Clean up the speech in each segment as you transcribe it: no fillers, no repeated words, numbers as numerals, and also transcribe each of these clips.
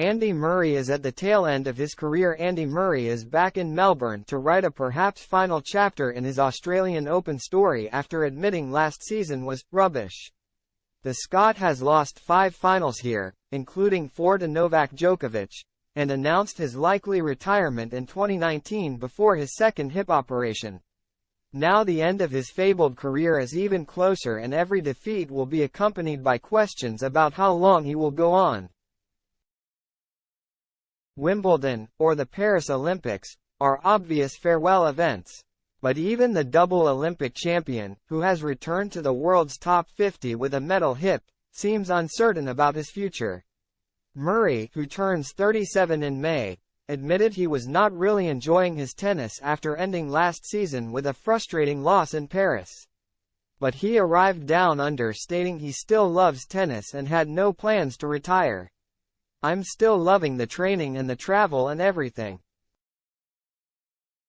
Andy Murray is at the tail end of his career. Andy Murray is back in Melbourne to write a perhaps final chapter in his Australian Open story after admitting last season was rubbish. The Scot has lost 5 finals here, including 4 to Novak Djokovic, and announced his likely retirement in 2019 before his second hip operation. Now the end of his fabled career is even closer, and every defeat will be accompanied by questions about how long he will go on. Wimbledon, or the Paris Olympics, are obvious farewell events. But even the double Olympic champion, who has returned to the world's top 50 with a medal hip, seems uncertain about his future. Murray, who turns 37 in May, admitted he was not really enjoying his tennis after ending last season with a frustrating loss in Paris. But he arrived down under, stating he still loves tennis and had no plans to retire. "I'm still loving the training and the travel and everything,"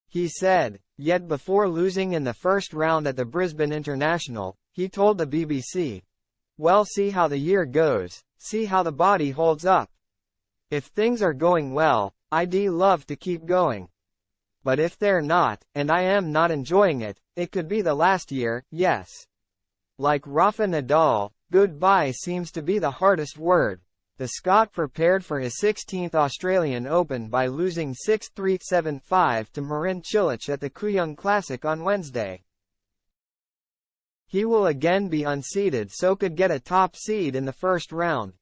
he said. Yet before losing in the first round at the Brisbane International, he told the BBC, "Well, see how the year goes, see how the body holds up. If things are going well, I'd love to keep going. But if they're not, and I am not enjoying it, it could be the last year, yes." Like Rafa Nadal, goodbye seems to be the hardest word. The Scot prepared for his 16th Australian Open by losing 6-3, 7-5 to Marin Cilic at the Kooyong Classic on Wednesday. He will again be unseeded, so could get a top seed in the first round.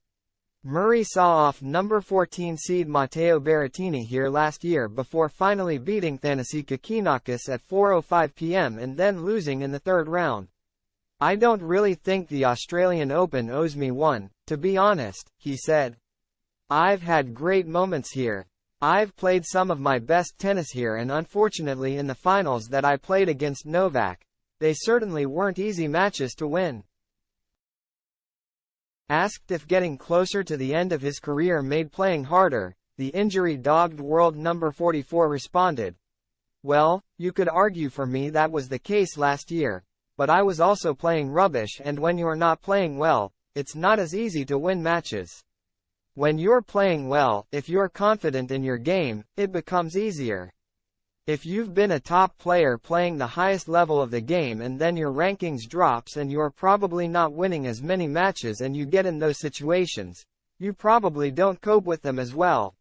Murray saw off number 14 seed Matteo Berrettini here last year before finally beating Thanasi Kokkinakis at 4:05 p.m. and then losing in the third round. "I don't really think the Australian Open owes me one, to be honest," he said. "I've had great moments here. I've played some of my best tennis here, and unfortunately in the finals that I played against Novak, they certainly weren't easy matches to win." Asked if getting closer to the end of his career made playing harder, the injury-dogged world number 44 responded, "Well, you could argue for me that was the case last year. But I was also playing rubbish, and when you're not playing well, it's not as easy to win matches. When you're playing well, if you're confident in your game, it becomes easier. If you've been a top player playing the highest level of the game and then your rankings drops and you're probably not winning as many matches and you get in those situations, you probably don't cope with them as well."